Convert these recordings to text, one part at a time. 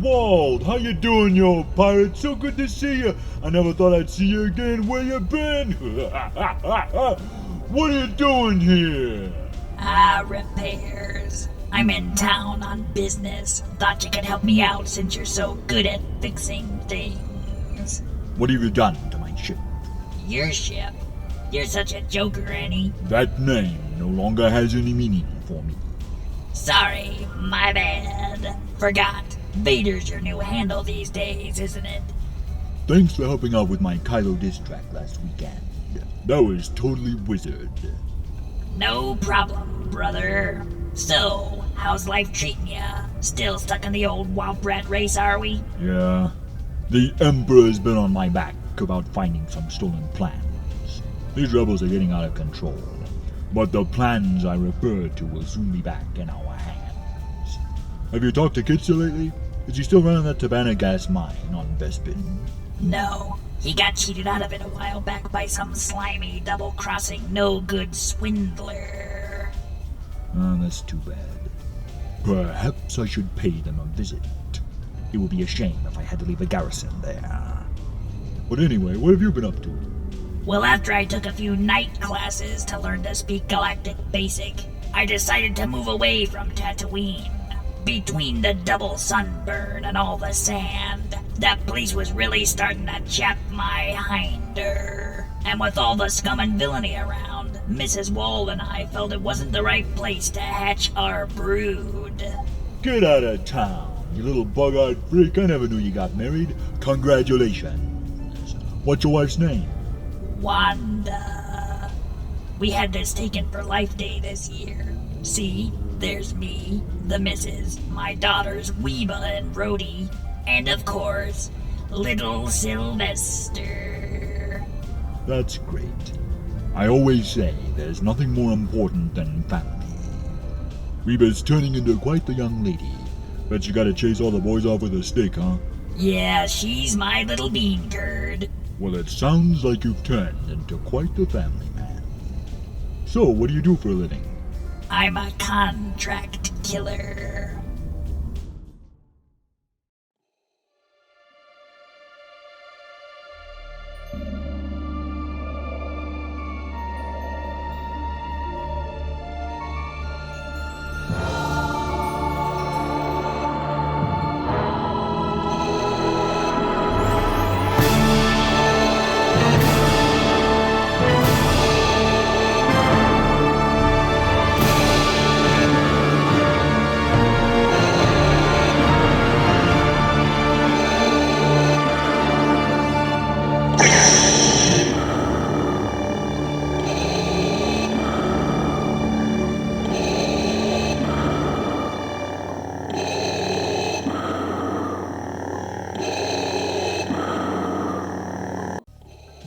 Walt, how you doing, you old pirate? So good to see you. I never thought I'd see you again. Where you been? What are you doing here? Repairs. I'm in town on business. Thought you could help me out since you're so good at fixing things. What have you done to my ship? Your ship? You're such a joker, Annie. That name no longer has any meaning for me. Sorry, my bad. Forgot. Vader's your new handle these days, isn't it? Thanks for helping out with my Kylo diss track last weekend. That was totally wizard. No problem, brother. So, how's life treating ya? Still stuck in the old Womp Rat race, are we? Yeah. The Emperor's been on my back about finding some stolen plans. These rebels are getting out of control. But the plans I referred to will soon be back in our hands. Have you talked to Kitsa lately? Is he still running that Tabana gas mine on Bespin? No. He got cheated out of it a while back by some slimy, double-crossing, no-good swindler. Oh, that's too bad. Perhaps I should pay them a visit. It would be a shame if I had to leave a garrison there. But anyway, what have you been up to? Well, after I took a few night classes to learn to speak Galactic Basic, I decided to move away from Tatooine. Between the double sunburn and all the sand, that place was really starting to chap my hinder. And with all the scum and villainy around, Mrs. Wall and I felt it wasn't the right place to hatch our brood. Get out of town, you little bug-eyed freak. I never knew you got married. Congratulations. What's your wife's name? Wanda. We had this taken for Life Day this year. See? There's me, the missus, my daughters Weeba and Rhodey, and of course, little Sylvester. That's great. I always say there's nothing more important than family. Weeba's turning into quite the young lady. Bet you gotta chase all the boys off with a stick, huh? Yeah, she's my little bean curd. Well, it sounds like you've turned into quite the family man. So, what do you do for a living? I'm a contract killer.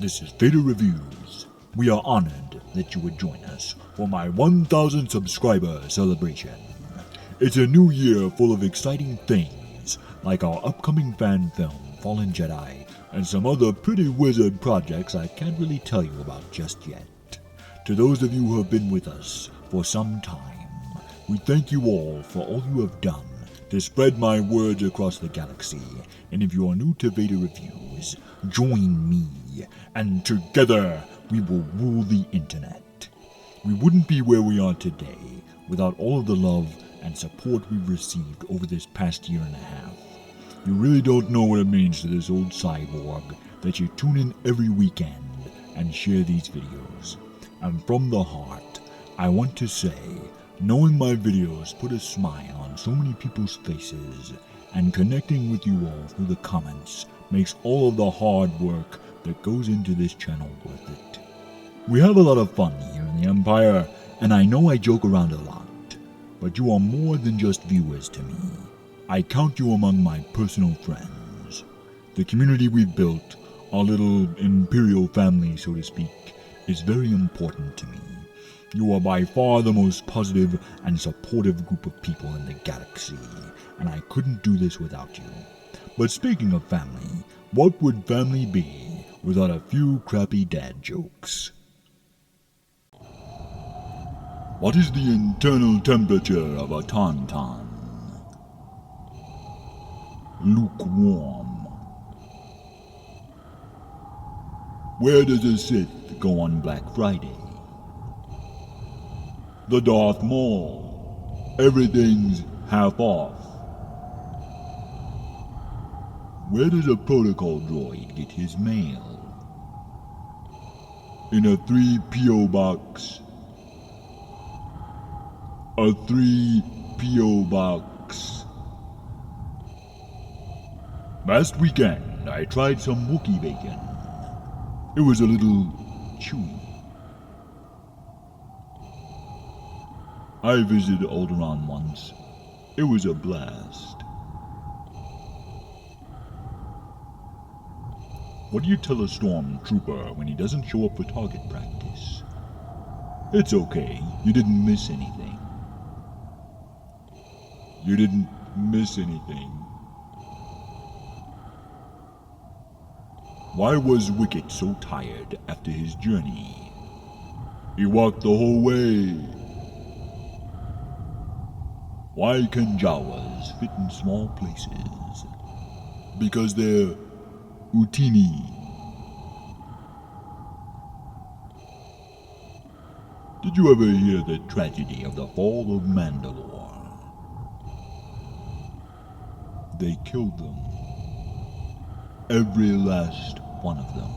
This is Vader Reviews. We are honored that you would join us for my 1,000 subscriber celebration. It's a new year full of exciting things, like our upcoming fan film, Fallen Jedi, and some other pretty wizard projects I can't really tell you about just yet. To those of you who have been with us for some time, we thank you all for all you have done to spread my words across the galaxy. And if you are new to Vader Reviews, join me, and together we will rule the internet. We wouldn't be where we are today without all of the love and support we've received over this past year and a half. You really don't know what it means to this old cyborg that you tune in every weekend and share these videos. And from the heart, I want to say, knowing my videos put a smile on so many people's faces, and connecting with you all through the comments makes all of the hard work that goes into this channel worth it. We have a lot of fun here in the Empire, and I know I joke around a lot, but you are more than just viewers to me. I count you among my personal friends. The community we've built, our little imperial family, so to speak, is very important to me. You are by far the most positive and supportive group of people in the galaxy, and I couldn't do this without you. But speaking of family, what would family be without a few crappy dad jokes? What is the internal temperature of a tauntaun? lukewarm. Where does a Sith go on Black Friday? The Darth Mall. Everything's half off. Where does a protocol droid get his mail? In a 3 P.O. box. A 3 P.O. box. Last weekend, I tried some Wookiee bacon. It was a little chewy. I visited Alderaan once. It was a blast. What do you tell a stormtrooper when he doesn't show up for target practice? It's okay, you didn't miss anything. You didn't miss anything. Why was Wicket so tired after his journey? He walked the whole way. Why can Jawas fit in small places? Because they're Utini. Did you ever hear the tragedy of the fall of Mandalore? They killed them. Every last one of them.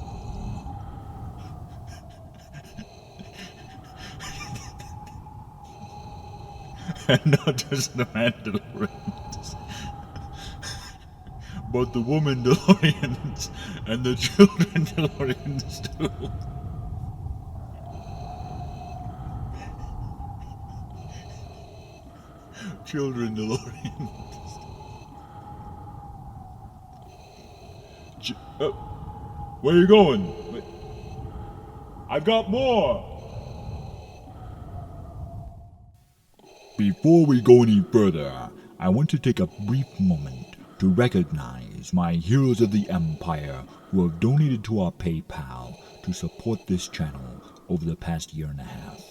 And not just the Mandalorians, but the woman DeLoreans and the children DeLoreans too. Children DeLoreans. Where you going? I've got more! Before we go any further, I want to take a brief moment to recognize my heroes of the Empire who have donated to our PayPal to support this channel over the past year and a half.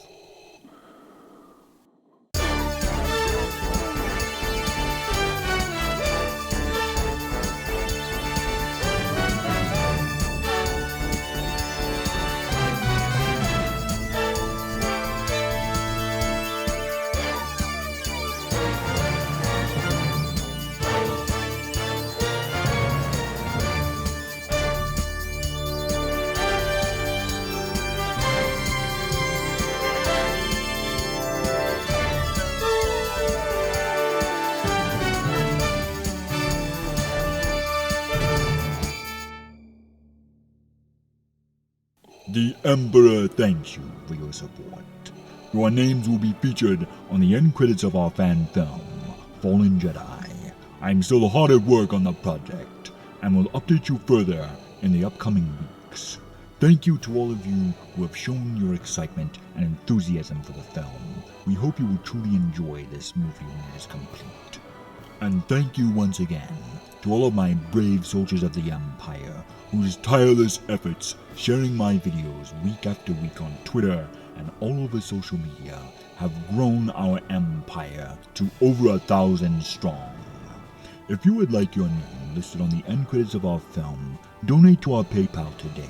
The Emperor thanks you for your support. Your names will be featured on the end credits of our fan film, Fallen Jedi. I'm still hard at work on the project, and will update you further in the upcoming weeks. Thank you to all of you who have shown your excitement and enthusiasm for the film. We hope you will truly enjoy this movie when it is complete. And thank you once again to all of my brave soldiers of the Empire, whose tireless efforts sharing my videos week after week on Twitter and all over social media have grown our empire to over 1,000 strong. If you would like your name listed on the end credits of our film, donate to our PayPal today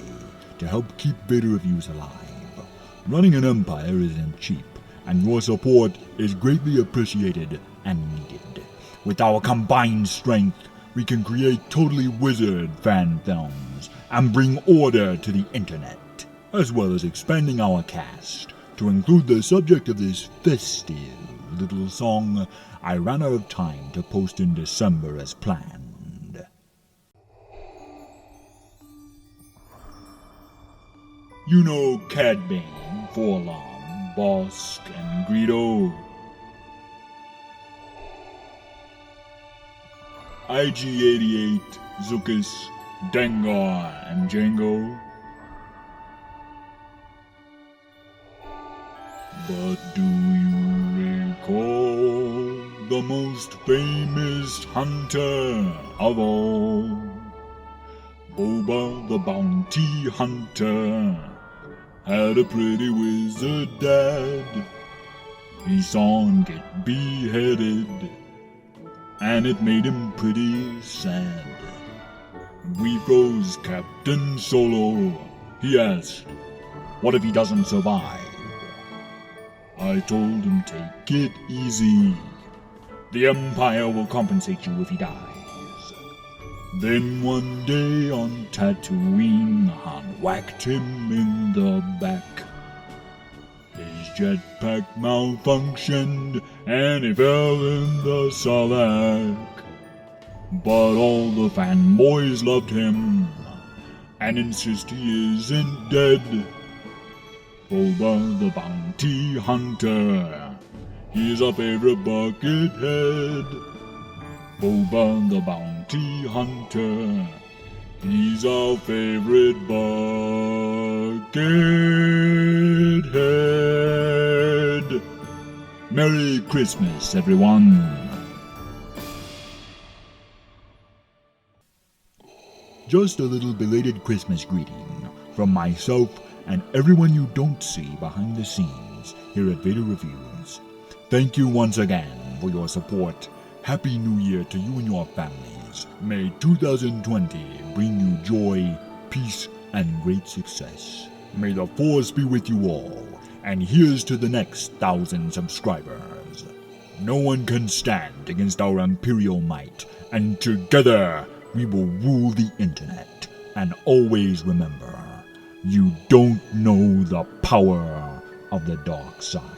to help keep Vader Reviews alive. Running an empire isn't cheap, and your support is greatly appreciated and needed. With our combined strength, we can create totally wizard fan films and bring order to the internet, as well as expanding our cast to include the subject of this festive little song I ran out of time to post in December as planned. You know Cad Bane, Forlom, Bosk, and Greedo. IG-88, Zuckus, Dengar, and Django. But do you recall the most famous hunter of all? Boba the Bounty Hunter had a pretty wizard dad. He saw him get beheaded, and it made him pretty sad. "We goes Captain Solo," he asked. "What if he doesn't survive?" I told him, "Take it easy. The Empire will compensate you if he dies." Then one day on Tatooine, Han whacked him in the back. His jetpack malfunctioned, and he fell in the Sarlacc. But all the fanboys loved him, and insist he isn't dead. Boba the Bounty Hunter, he's our favorite buckethead. Boba the Bounty Hunter, he's our favorite buckethead. Merry Christmas, everyone. Just a little belated Christmas greeting from myself and everyone you don't see behind the scenes here at Vader Reviews. Thank you once again for your support. Happy New Year to you and your families. May 2020 bring you joy, peace, and great success. May the Force be with you all, and here's to the next 1,000 subscribers. No one can stand against our Imperial might, and together we will rule the internet. And always remember, you don't know the power of the dark side.